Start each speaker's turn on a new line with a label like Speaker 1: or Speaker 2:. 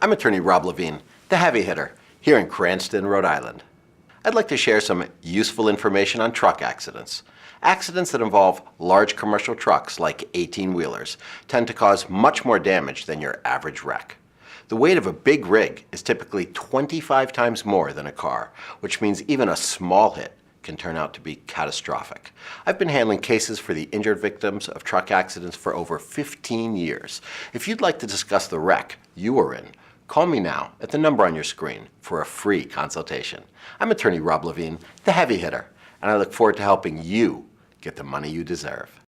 Speaker 1: I'm attorney Rob Levine, the heavy hitter, here in Cranston, Rhode Island. I'd like to share some useful information on truck accidents. Accidents that involve large commercial trucks like 18-wheelers tend to cause much more damage than your average wreck. The weight of a big rig is typically 25 times more than a car, which means even a small hit can turn out to be catastrophic. I've been handling cases for the injured victims of truck accidents for over 15 years. If you'd like to discuss the wreck you were in, call me now at the number on your screen for a free consultation. I'm attorney Rob Levine, the heavy hitter, and I look forward to helping you get the money you deserve.